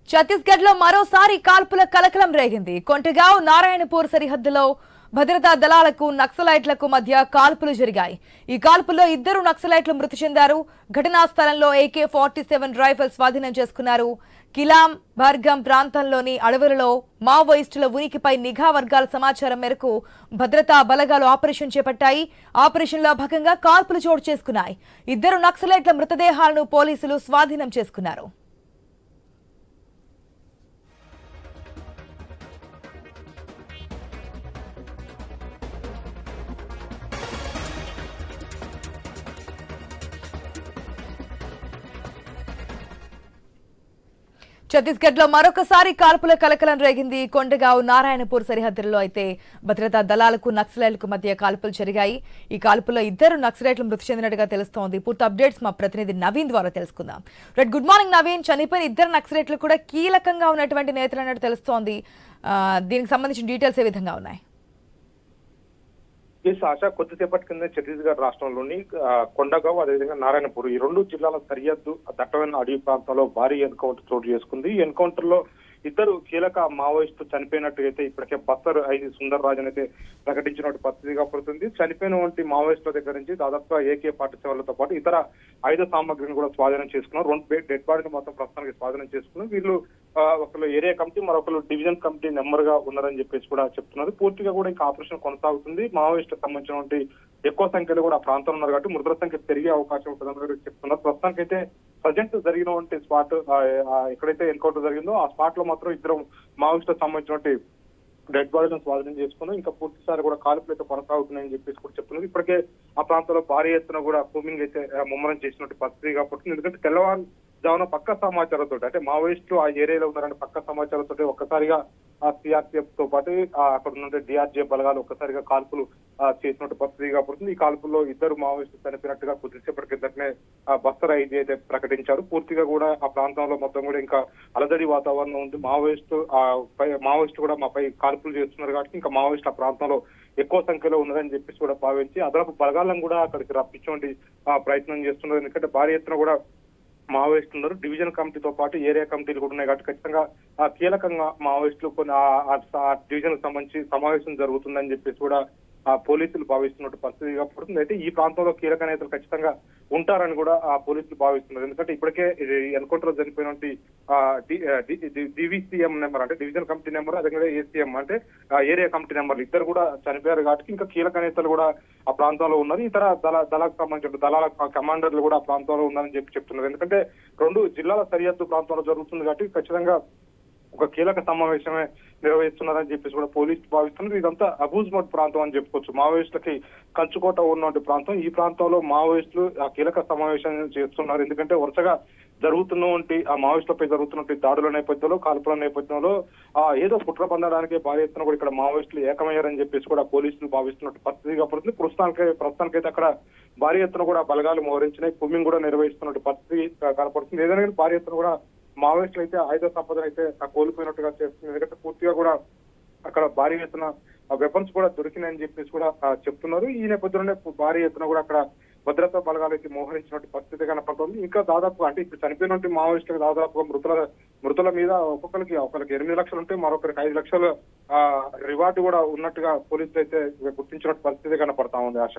ఛత్తీస్గఢ్ లో మరోసారి కాల్పుల కలకలం రేగింది. కొంటగావ్ నారాయణపూర్ సరిహద్దులో భద్రతా దళాలకు నక్సలైట్లకు మధ్య కాల్పులు జరిగాయి. ఈ కాల్పుల్లో 2 నక్సలైట్లు మృతి చెందారు. ఘటనా స్థలంలో AK-47 రైఫిల్ స్వాధీనం చేసుకున్నారు. కిలాం బర్గం ప్రాంతంలోని అడవులలో మావోయిస్టుల ఉనికిపై నిఘా వర్గాల సమాచారం మేరకు భద్రతా బలగాలు ఆపరేషన్ చేపట్టాయి. ఆపరేషన్లో భాగంగా కాల్పులు చోటు చేసుకున్నాయి. 2 నక్సలైట్ల మృతదేహాలను పోలీసులు స్వాధీనం చేసుకున్నారు. ఛత్తీస్గఢ్ లో మరొకసారి కాల్పుల కలకలం రేగింది. కొండగావ్ నారాయణపూర్ సరిహద్దుల్లో అయితే భద్రతా దళాలకు నక్సలైట్లకు మధ్య కాల్పులు జరిగాయి. ఈ కాల్పుల్లో 2 నక్సలైట్లు మృతి చెందినట్టుగా తెలుస్తోంది. పూర్తి అప్డేట్స్ మా ప్రతినిధి నవీన్ ద్వారా తెలుసుకుందాం. Good morning Naveen. చనిపోయిన 2 నక్సలైట్లు కూడా కీలకంగా ఉన్నటువంటి నేతలు అన్నట్టు తెలుస్తోంది. దీనికి సంబంధించిన డీటెయిల్స్ ఏ విధంగా ఉన్నాయి? ఆశ కొద్దిసేపటి కింద ఛత్తీస్గఢ్ రాష్ట్రంలోని కొండగావ్ అదేవిధంగా నారాయణపూర్ ఈ 2 జిల్లాల సరిహద్దు దట్టమైన అడవి ప్రాంతాల్లో భారీ ఎన్కౌంటర్ చోటు చేసుకుంది. ఈ ఎన్కౌంటర్ లో 2 కీలక మావోయిస్టులు చనిపోయినట్టుగైతే ఇప్పటికే బస్తర్ ఐజీ సుందర్ రాజన్ అయితే ప్రకటించినట్టు పరిస్థితిగా పడుతుంది. చనిపోయిన వంటి మావోయిస్టుల దగ్గర నుంచి దాదాపుగా AK-47లతో పాటు ఇతర ఆయుధ సామగ్రిని కూడా స్వాధీనం చేసుకున్నారు. 2 డెడ్ బాడీని మొత్తం ప్రస్తుతానికి స్వాధీనం చేసుకున్నారు. వీళ్ళు ఒకరు ఏరియా కమిటీ మరొకరు డివిజన్ కమిటీ నెంబర్ గా ఉన్నారని చెప్పేసి కూడా చెప్తున్నారు. పూర్తిగా కూడా ఇంకా ఆపరేషన్ కొనసాగుతుంది. మావోయిస్టులకు సంబంధించినటువంటి ఎక్కువ సంఖ్యలో కూడా ఆ ప్రాంతంలో ఉన్నారు కాబట్టి మృతుల సంఖ్య పెరిగే అవకాశం ఉంటుందని చెప్తున్నారు. ప్రస్తుతానికైతే ప్రజెంట్ జరిగినటువంటి స్పాట్ ఎక్కడైతే ఎన్కౌంటర్ జరిగిందో ఆ స్పాట్ లో మాత్రం 2 మావోయిస్టులకు సంబంధించినటువంటి డెడ్ బాడీలను స్వాధీనం చేసుకున్నాం. ఇంకా పూర్తిసారి కూడా కాల్పులు అయితే కొనసాగుతున్నాయని చెప్పేసి కూడా చెప్తున్నారు. ఇప్పటికే ఆ ప్రాంతంలో భారీ ఎత్తున కూడా కూమింగ్ అయితే ముమ్మరం చేసినట్టు పరిస్థితి కాబట్టి ఎందుకంటే తెల్లవారుజామున పక్క సమాచారంతో అంటే మావోయిస్టులు ఆ ఏరియాలో ఉన్నారని పక్క సమాచారంతో ఒక్కసారిగా ఆ CRPF తో పాటు అక్కడ ఉన్న DRG బలగాలు ఒక్కసారిగా కాల్పులు చేసినట్టు పరిస్థితిగా పడుతుంది. ఈ కాల్పుల్లో 2 మావోయిస్టులు చనిపోయినట్టుగా కొద్దిసేపటి కిందటనే బస్తర్ ఐజీ అయితే ప్రకటించారు. పూర్తిగా కూడా ఆ ప్రాంతంలో మొత్తం కూడా ఇంకా అలజడి వాతావరణం ఉంది. మావోయిస్టు కూడా మాపై కాల్పులు చేస్తున్నారు కాబట్టి ఇంకా మావోయిస్టు ఆ ప్రాంతంలో ఎక్కువ సంఖ్యలో ఉన్నదని చెప్పేసి కూడా భావించి అదనపు బలగాలను కూడా అక్కడికి రప్పించే ప్రయత్నం చేస్తున్నారు. ఎందుకంటే భారీ ఎత్తున కూడా మావోయిస్టులు ఉన్నారు. డివిజన్ కమిటీతో పాటు ఏరియా కమిటీలు కూడా ఉన్నాయి కాబట్టి ఖచ్చితంగా కీలకంగా మావోయిస్టులు కొన్ని ఆ డివిజన్ కు సంబంధించి సమావేశం జరుగుతుందని చెప్పేసి కూడా పోలీసులు భావిస్తున్నట్టు పరిస్థితిగా పడుతుంది. అయితే ఈ ప్రాంతంలో కీలక నేతలు ఖచ్చితంగా ఉంటారని కూడా పోలీసులు భావిస్తున్నారు. ఎందుకంటే ఇప్పటికే ఎన్కౌంటర్ లో చనిపోయినటువంటి DVCM నెంబర్ అంటే డివిజన్ కమిటీ నెంబర్ అదేవిధంగా ACM అంటే ఏరియా కమిటీ నెంబర్లు 2 కూడా చనిపోయారు కాబట్టి ఇంకా కీలక నేతలు కూడా ఆ ప్రాంతంలో ఉన్నారు. ఇతర దళాలకు సంబంధించిన దళాల కమాండర్లు కూడా ఆ ప్రాంతంలో ఉన్నారని చెప్తున్నారు. ఎందుకంటే 2 జిల్లాల సరిహద్దు ప్రాంతంలో జరుగుతుంది కాబట్టి ఖచ్చితంగా ఒక కీలక సమావేశమే నిర్వహిస్తున్నారని చెప్పేసి కూడా పోలీసులు భావిస్తున్నారు. ఇదంతా అబూజ్మడ్ ప్రాంతం అని చెప్పుకోవచ్చు. మావోయిస్టులకి కంచుకోట ఉన్నటువంటి ప్రాంతం. ఈ ప్రాంతంలో మావోయిస్టులు ఆ కీలక సమావేశం చేస్తున్నారు. ఎందుకంటే వరుసగా జరుగుతున్నటువంటి ఆ మావోయిస్టులపై జరుగుతున్నటువంటి దాడుల నేపథ్యంలో కాల్పుల నేపథ్యంలో ఏదో కుట్ర పొందడానికి భారీ ఎత్తున కూడా ఇక్కడ మావోయిస్టులు ఏకమయ్యారని చెప్పేసి కూడా పోలీసులు భావిస్తున్నట్టు పరిస్థితిగా పడుతుంది. ప్రస్తుతానికైతే అక్కడ భారీ ఎత్తున కూడా బలగాలు మోహరించినాయి. కుమ్మింగ్ కూడా నిర్వహిస్తున్నట్టు పరిస్థితి కనపడుతుంది. ఏదైనా భారీ ఎత్తున కూడా మావోయిస్టులు అయితే ఆయుధ సంపదను అయితే కోల్పోయినట్టుగా చేస్తుంది. ఎందుకంటే పూర్తిగా కూడా అక్కడ భారీ ఎత్తున వెపన్స్ కూడా దొరికినాయని చెప్పేసి కూడా చెప్తున్నారు. ఈ నేపథ్యంలోనే భారీ ఎత్తున కూడా అక్కడ భద్రతా బలగాలు అయితే మోహరించినట్టు పరిస్థితి కనపడుతుంది. ఇంకా దాదాపు అంటే ఇప్పుడు చనిపోయినటువంటి మావోయిస్టులకు దాదాపుగా మృతుల మీద ఒకరికి 8 లక్షలు ఉంటే మరొకరికి 5 లక్షల రివార్డు కూడా ఉన్నట్టుగా పోలీసులు అయితే గుర్తించినట్టు పరిస్థితి కనపడతా ఉంది. ఆశ.